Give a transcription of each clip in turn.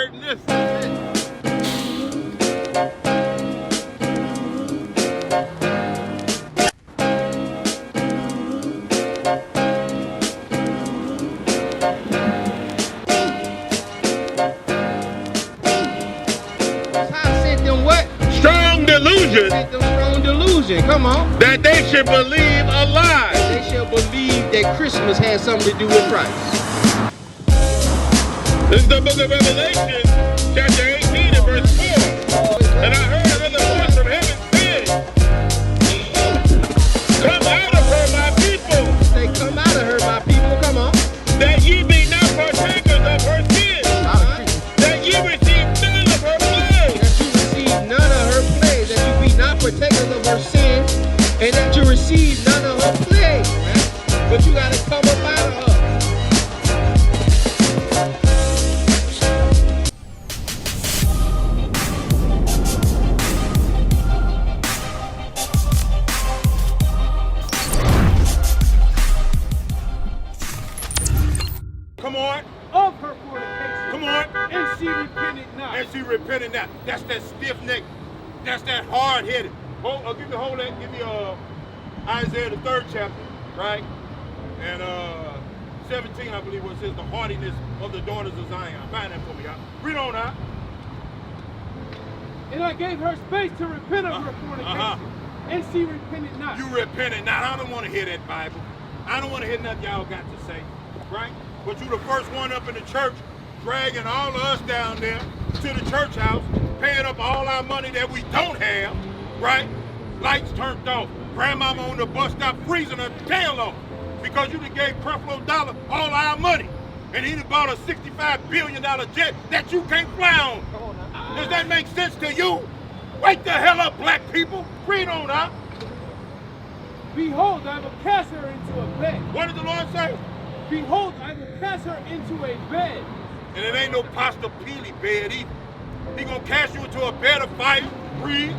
This. Strong delusion. Strong delusion. Come on. That they should believe a lie. They shall believe that Christmas has something to do with Christ. This is the book of Revelation, chapter 18 and verse 4. And I heard another voice from heaven saying, come out of her, my people. Say, come out of her, my people. Come on. That ye be not partakers of her sins. That ye receive none of her plagues. That you receive none of her plagues. That you be not partakers of her sin. And that you receive none of her plagues. But you got to come up out of her. Come on. Of her fornication. Come on. And she repented not. And she repented not. That's that stiff neck. That's that hard headed. Give me Isaiah the 3rd chapter, right? And 17, I believe, where it says the hardiness of the daughters of Zion. Find that for me, y'all. Read on out. And I gave her space to repent of her fornication. And she repented not. You repented not. I don't want to hear that Bible. I don't want to hear nothing y'all got to say, right? But you the first one up in the church, dragging all of us down there to the church house, paying up all our money that we don't have, right? Lights turned off. Grandmama on the bus stop freezing her tail off because you done gave Creflo Dollar all our money. And he done bought a $65 billion jet that you can't fly on. Does that make sense to you? Wake the hell up, black people. Read on up. Behold, I will cast her into a bed. What did the Lord say? Behold, I will cast her into a bed. And it ain't no pasta peely bed either. He gonna cast you into a bed of fire. Read.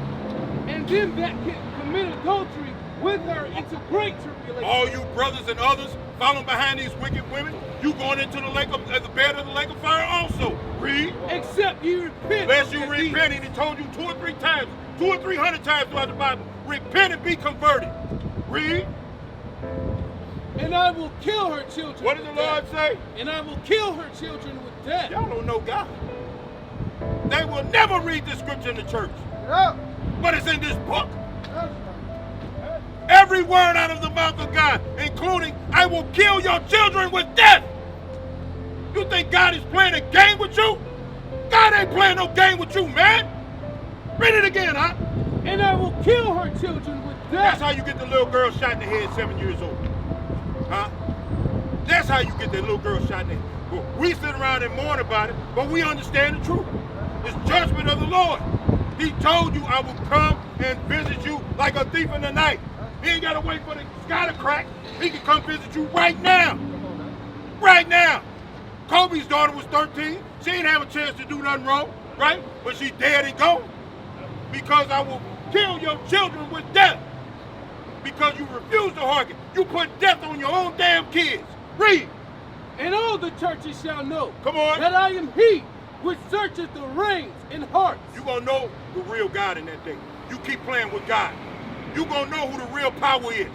And them that commit adultery with her into great tribulation. All you brothers and others following behind these wicked women, you going into the bed of the lake of fire also. Read. Except you repent. Unless you repent, and he told you 2 or 3 times, 200 or 300 times throughout the Bible, repent and be converted. Read. And I will kill her children. What did the Lord say? And I will kill her children with death. Y'all don't know God. They will never read the scripture in the church. Yeah. But it's in this book. Every word out of the mouth of God, including, I will kill your children with death. You think God is playing a game with you? God ain't playing no game with you, man. Read it again, huh? And I will kill her children with death. That's how you get the little girl shot in the head 7 years old. Huh? That's how you get that little girl shot in the head. Well, we sit around and mourn about it, but we understand the truth. It's judgment of the Lord. He told you I will come and visit you like a thief in the night. He ain't got to wait for the sky to crack. He can come visit you right now. Right now. Kobe's daughter was 13. She ain't have a chance to do nothing wrong, right? But she dead and gone. Because I will kill your children with death. Because you refuse to hearken. You put death on your own damn kids. Read. And all the churches shall know. Come on. That I am he which searcheth the reins and hearts. You gonna know the real God in that thing. You keep playing with God. You gonna know who the real power is.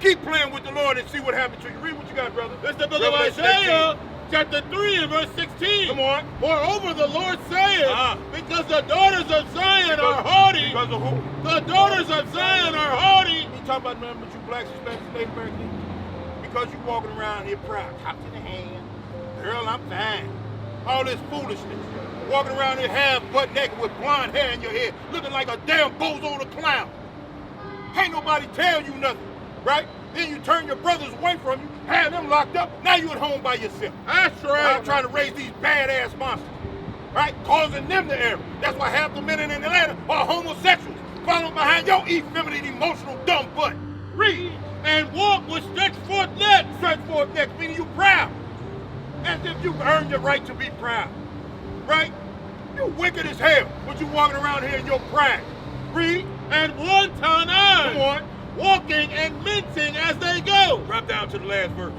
Keep playing with the Lord and see what happens to you. Read what you got, brother. It's the book of Isaiah, chapter 3 and verse 16. Come on. Moreover, the Lord saith, because the daughters of Zion are haughty. Because of who? The daughters of Zion are haughty. You talking about none but you blacks, Hispanics, Native Americans? Because you walking around here proud. Top to the hand. Girl, I'm fine. All this foolishness. Walking around here half butt naked with blonde hair in your head, looking like a damn bozo the clown. Can't nobody tell you nothing, right? Then you turn your brothers away from you, have them locked up, now you at home by yourself. That's right. I'm trying to raise these badass monsters, right? Causing them to err. That's why half the men in Atlanta are homosexuals, following behind your effeminate, emotional, dumb butt. Read. And walk with stretched forth necks. Stretched forth necks, meaning you proud. As if you've earned the right to be proud, right? You wicked as hell, but you walking around here in your pride. Read. And wanton eyes. Come on. Walking and mincing as they go. Drop down to the last verse.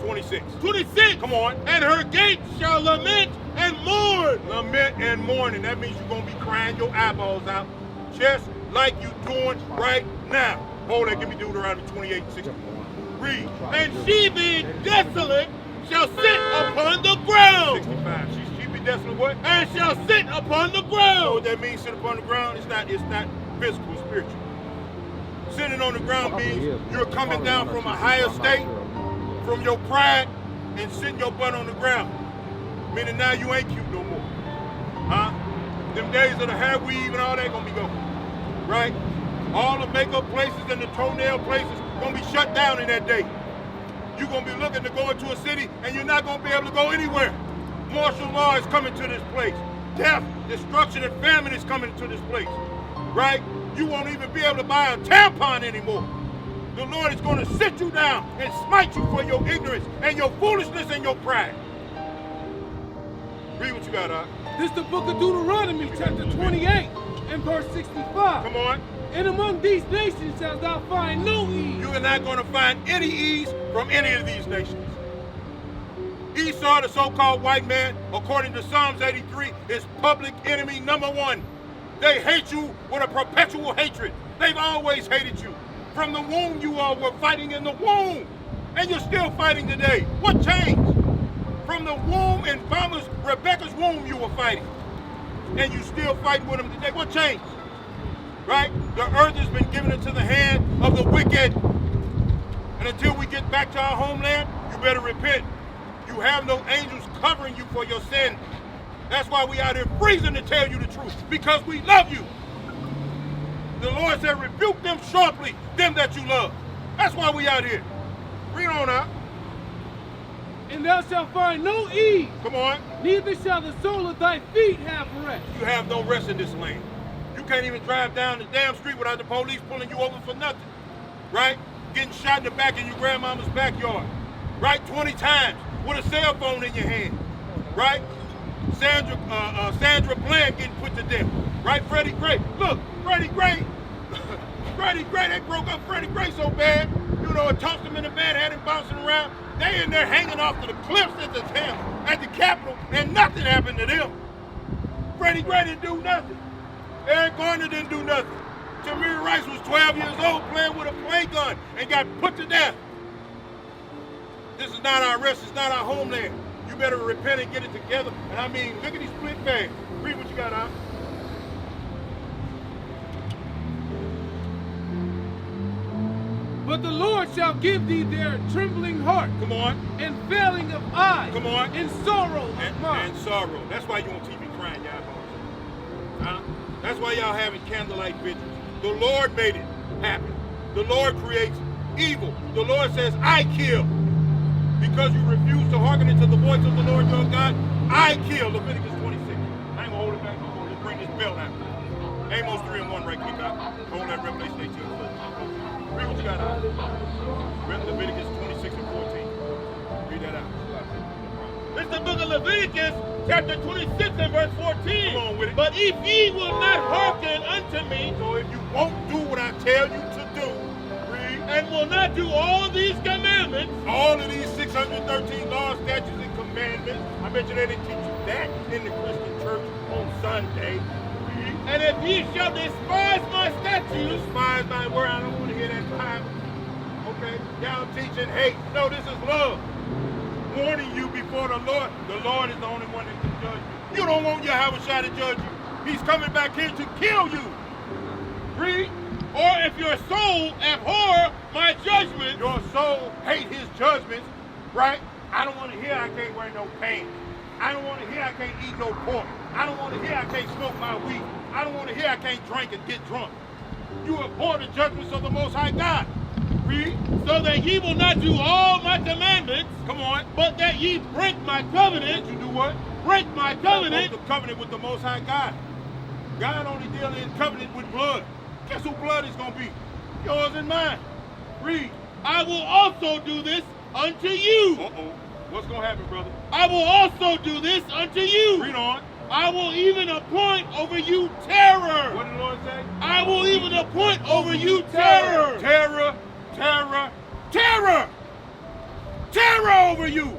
26. 26. Come on. And her gates shall lament and mourn. Lament and mourning. That means you're going to be crying your eyeballs out, just like you doing right now. Hold that. Give me Deuteronomy 28:60. Read. And she being desolate shall sit upon the ground. 65. She be desolate what? And shall sit upon the You know ground. what that means, sit upon the ground? It's not physical, it's spiritual. Sitting on the ground means you're coming down from a higher state, from your pride, and sitting your butt on the ground. Meaning now you ain't cute no more. Huh? Them days of the hair weave and all that gonna be gone. Right? All the makeup places and the toenail places gonna be shut down in that day. You're gonna be looking to go into a city and you're not gonna be able to go anywhere. Martial law is coming to this place. Death, destruction, and famine is coming to this place. Right? You won't even be able to buy a tampon anymore. The Lord is going to sit you down and smite you for your ignorance and your foolishness and your pride. Read what you got, Doc. This is the book of Deuteronomy, chapter 28, and verse 65. Come on. And among these nations shalt thou find no ease. You are not going to find any ease from any of these nations. Esau, the so-called white man, according to Psalms 83, is public enemy number one. They hate you with a perpetual hatred. They've always hated you. From the womb you all were fighting in the womb. And you're still fighting today. What changed? From the womb in Rebecca's womb you were fighting. And you still fighting with them today. What changed? Right? The earth has been given into the hand of the wicked. And until we get back to our homeland, you better repent. You have no angels covering you for your sin. That's why we out here freezing to tell you the truth, because we love you. The Lord said, rebuke them sharply, them that you love. That's why we out here. Read on out. And thou shalt find no ease, Come on. neither shall the sole of thy feet have rest. You have no rest in this land. You can't even drive down the damn street without the police pulling you over for nothing. Right? Getting shot in the back in your grandmama's backyard. Right? 20 times with a cell phone in your hand. Right? Sandra Bland getting put to death. Right? Freddie Gray. Look, Freddie Gray. Freddie Gray, they broke up Freddie Gray so bad, you know, it tossed him in the van, had him bouncing around. They in there hanging off to the cliffs at the Capitol, and nothing happened to them. Freddie Gray didn't do nothing. Eric Garner didn't do nothing. Tamir Rice was 12 years old playing with a play gun and got put to death. This is not our rest, it's not our homeland. You better repent and get it together. And I mean, look at these split bags. Read what you got out. But the Lord shall give thee their trembling heart, Come on. and failing of eyes, Come on. and sorrow of mind. And sorrow. That's why you on TV crying, y'all. Huh? That's why y'all having candlelight vigils. The Lord made it happen. The Lord creates evil. The Lord says, I kill. Because you refuse to hearken into the voice of the Lord your God, I kill. Leviticus 26. I ain't gonna hold it back. I'm gonna just bring this bell out. Amos 3:1 right quick out. Hold that Revelation 18. Read what you got out. Leviticus 26 and 14. Read that out. It's the book of Leviticus, chapter 26 and verse 14. Come on with it. But if ye will not hearken unto me, So if you won't do what I tell you to do, read. and will not do all these commandments, All of these 613 laws, statutes, and commandments, I bet you they didn't teach you that in the Christian church on Sunday. Read. and if ye shall despise my statutes, Despise my word, I don't want to hear that Bible. Okay? Y'all teaching hate. No, this is love. Warning you before the Lord. The Lord is the only one that can judge you. You don't want Yahweh to judge you. He's coming back here to kill you. Read. or if your soul abhor my judgment, Your soul hate his judgments, right? I don't want to hear I can't wear no pants. I don't want to hear I can't eat no pork. I don't want to hear I can't smoke my weed. I don't want to hear I can't drink and get drunk. You abhor the judgments of the Most High God. Read. so that ye will not do all my commandments, Come on. but that ye break my covenant, You do what? break my covenant, The covenant with the Most High God. God only deals in covenant with blood. Guess who blood is going to be? Yours and mine. Read. I will also do this unto you. Uh-oh. What's going to happen, brother? I will also do this unto you. Read on. I will even appoint over you terror. What did the Lord say? I will even appoint over you terror. Terror, terror, terror. terror over you.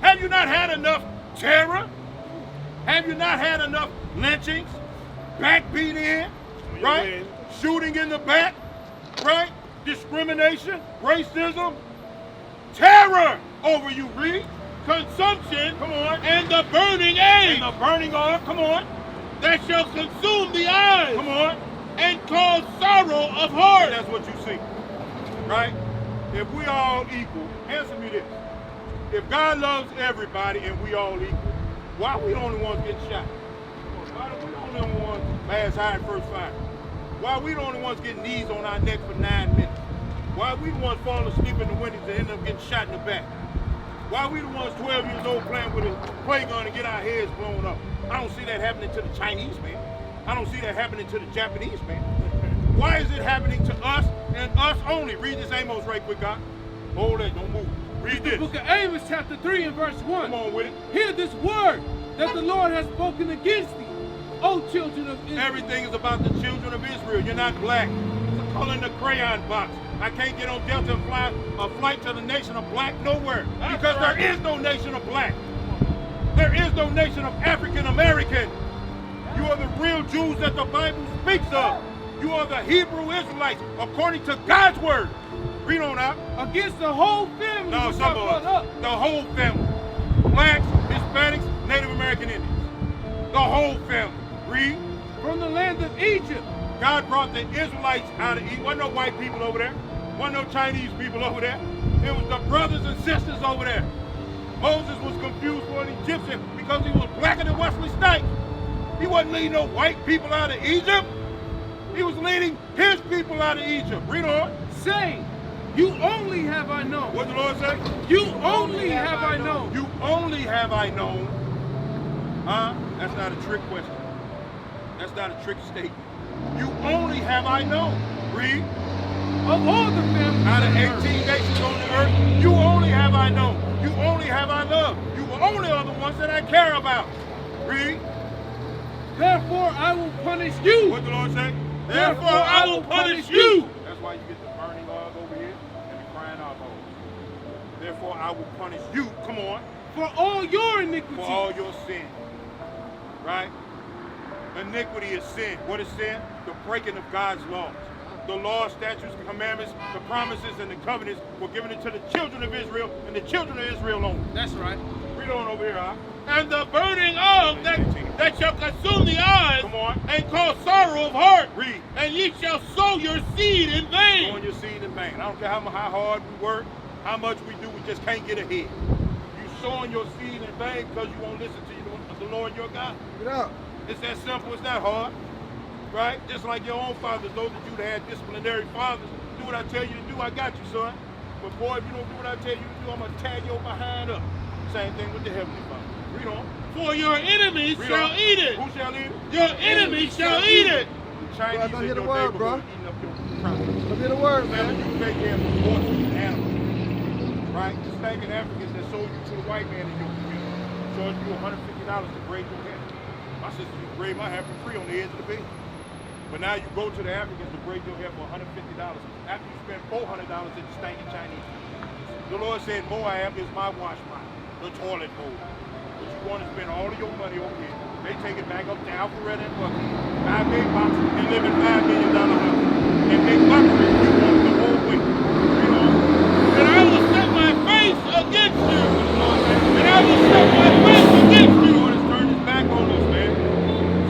Have you not had enough terror? Have you not had enough lynchings, backbeating, right? Shooting in the back, right? Discrimination, racism, terror over you, read. Consumption, Come on. and the burning age And the burning oil, come on. that shall consume the eyes Come on. and cause sorrow of And heart. that's what you see, right? If we all equal, answer me this. If God loves everybody and we all equal, why are we the only ones getting shot? Why are we the only ones last high first fire? Why are we the only ones getting knees on our neck for 9 minutes? Why are we the ones falling asleep in the windows and end up getting shot in the back? Why are we the ones 12 years old playing with a play gun and get our heads blown up? I don't see that happening to the Chinese man. I don't see that happening to the Japanese man. Why is it happening to us and us only? Read this Amos right quick, God. Hold that, don't move. Read this. Book of Amos chapter 3 and verse 1. Come on with it. Hear this word that the Lord has spoken against thee, O children of Israel. Everything is about the children of Israel. You're not black. It's a color in the crayon box. I can't get on Delta and fly a flight to the nation of black nowhere. Because there is no nation of black. There is no nation of African American. You are the real Jews that the Bible speaks of. You are the Hebrew Israelites according to God's word. Read on out. Against the whole family. No, which some I of brought us. up. The whole family. Blacks, Hispanics, Native American Indians. The whole family. Read. From the land of Egypt. God brought the Israelites out of Egypt. Wasn't no white people over there. Wasn't no Chinese people over there. It was the brothers and sisters over there. Moses was confused for an Egyptian because he was blacker than Wesley Snipes. He wasn't leading no white people out of Egypt. He was leading his people out of Egypt. Read on. Saying, you only have I known. What did the Lord say? You only have I known. You only have I known. Huh? That's not a trick question. That's not a trick statement. You only have I known. Read. Of all the families Out of on 18 earth. nations on the earth, you only have I known. You only have I loved. You only are the ones that I care about. Read. Therefore I will punish you. What the Lord say? Therefore I will punish you. That's why you get the burning oil over here and the crying out over here. Therefore I will punish you. Come on. For all your iniquity. For all your sin. Right? Iniquity is sin. What is sin? The breaking of God's laws. The laws, statutes, the commandments, the promises, and the covenants were given to the children of Israel and the children of Israel only. That's right. Read on over here, huh? And the burning of that shall consume the eyes Come on. and cause sorrow of heart. Read. And ye shall sow your seed in vain. Sowing your seed in vain. I don't care how hard we work, how much we do, we just can't get ahead. You sowing your seed in vain because you won't listen to the Lord your God. Get up. It's that simple, it's not hard. Right? Just like your own fathers, those of you that had disciplinary fathers, do what I tell you to do, I got you, son. But boy, if you don't do what I tell you to do, I'm going to tear your behind up. Same thing with the Heavenly Father. Read on. For your enemies Read shall on. eat it. Who shall eat it? Your enemies shall eat it. The Chinese Bro, don't in hear the your word, bro. neighborhood eating up your property. Let's hear the word, Remember, man. you take care of horses and animals. Right? The stinking Africans that sold you to the white man in your community charge you $150 to braid your hair. My sister used to braid my hair for free on the edge of the bed. But now you go to the Africans to braid your hair for $150 after you spend $400 at the stinking Chinese. The Lord said, Moab is my wash line, the toilet bowl. But you want to spend all of your money over here. They take it back up to Alpharetta and Bucky, 5 big boxes, and live in $5 million houses. And make mockery, you want the whole way. You know? And I will set my face against you. And I will set my face against The you. Lord has turned his back on us, man.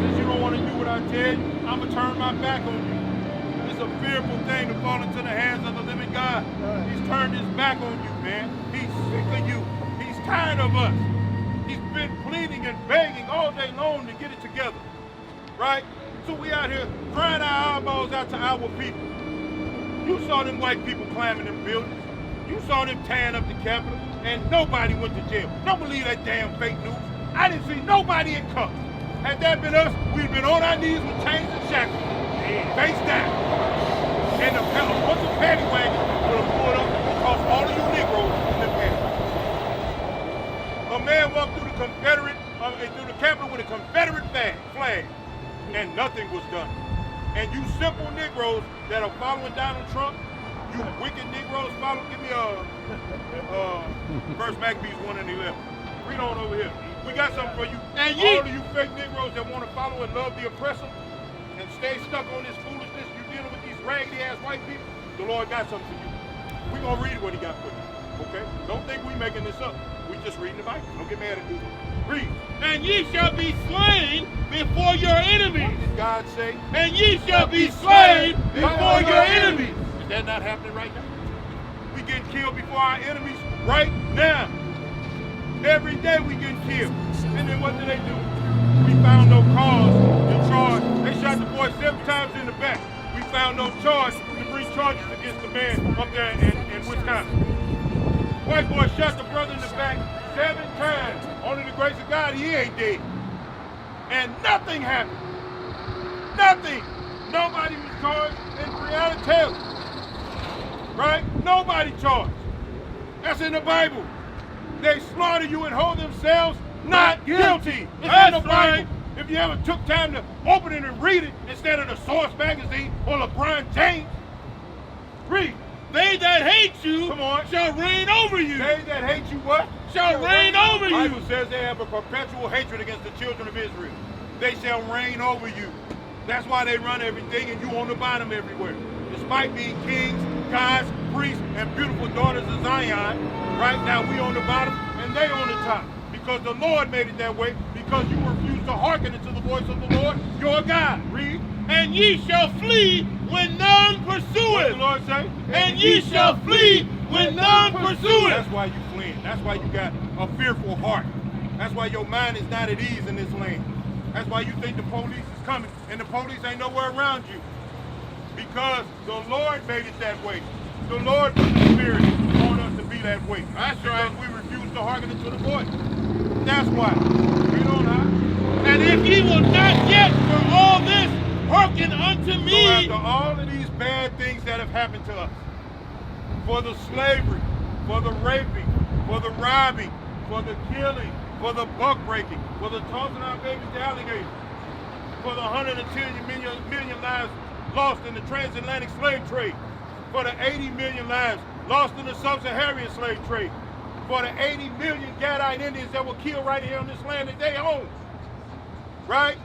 Since you don't want to do what I tell you, I'm going to turn my back on you. It's a fearful thing to fall into the hands of the living God. He's turned his back on you, man. He's sick of you. He's tired of us. He's been pleading and begging all day long to get it together, right? So we out here crying our eyeballs out to our people. You saw them white people climbing them buildings. You saw them tearing up the Capitol, and nobody went to jail. Don't believe that damn fake news. I didn't see nobody in cuffs. Had that been us, we'd been on our knees with chains and shackles, face down. And once a paddy wagon would have pulled up across all of you Negroes in the paddy. A man walked through the Capitol with a Confederate flag, and nothing was done. And you simple Negroes that are following Donald Trump, You wicked Negroes, follow. Give me First Maccabees 1 and 11. Read on over here. We got something for you. And all of you fake Negroes that want to follow and love the oppressor and stay stuck on this foolishness, you dealing with these raggedy ass white people. The Lord got something for you. We're gonna read what He got for you. Okay? Don't think we making this up. We just reading the Bible. Don't get mad at me. Read. And ye shall be slain before your enemies. What did God say? And ye shall be slain before your enemies. Is that not happening right now? We getting killed before our enemies right now. Every day we getting killed. And then what do? We found no cause to charge. They shot the boy 7 times in the back. We found no charge to bring charges against the man up there in Wisconsin. White boy shot the brother in the back 7 times. Only the grace of God, he ain't dead. And nothing happened. Nothing. Nobody was charged in Breonna Taylor. Right? Nobody charged. That's in the Bible. They slaughter you and hold themselves not guilty. It's in the Bible. If you ever took time to open it and read it instead of the Source magazine or LeBron James, read. They that hate you shall reign over you. They that hate you what? Shall reign over you. The Bible says they have a perpetual hatred against the children of Israel. They shall reign over you. That's why they run everything and you on the bottom everywhere. Despite being kings, gods, priests, and beautiful daughters of Zion, right now we on the bottom and they on the top. Because the Lord made it that way, because you refuse to hearken unto the voice of the Lord, your God. Read. And ye shall flee when none pursue What it. did the Lord say? And ye shall flee when none pursue it. That's why you fleeing. That's why you got a fearful heart. That's why your mind is not at ease in this land. That's why you think the police is coming and the police ain't nowhere around you. Because the Lord made it that way. The Lord put the Spirit on us to be that way. That's right. Because we refuse to hearken to the voice. That's why. We don't know. And if ye will not yet for all this hearken unto So me. after all of these bad things that have happened to us, for the slavery, for the raping, for the robbing, for the killing, for the buck breaking, for the tossing our babies to alligators, for the 110 million lives lost in the transatlantic slave trade, for the 80 million lives lost in the sub-Saharan slave trade, for the 80 million Gadite Indians that were killed right here on this land that they own, right?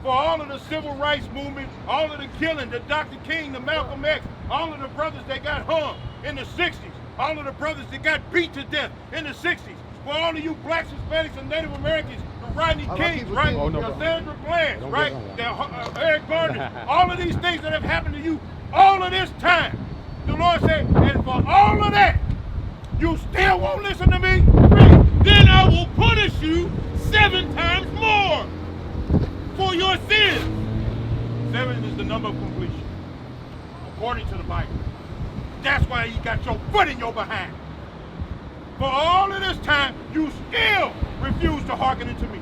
For all of the civil rights movement, all of the killing, the Dr. King, the Malcolm X, all of the brothers that got hung in the 60s, all of the brothers that got beat to death in the 60s, for all of you blacks, Hispanics, and Native Americans, the Rodney Kings, right? The Sandra Bland, right? The Eric Gardner, all of these things that have happened to you all of this time. The Lord said, and for all of that, you still won't listen to me? Then I will punish you 7 times more for your sins. 7 is the number of completion, according to the Bible. That's why you got your foot in your behind. For all of this time, you still refuse to hearken unto me.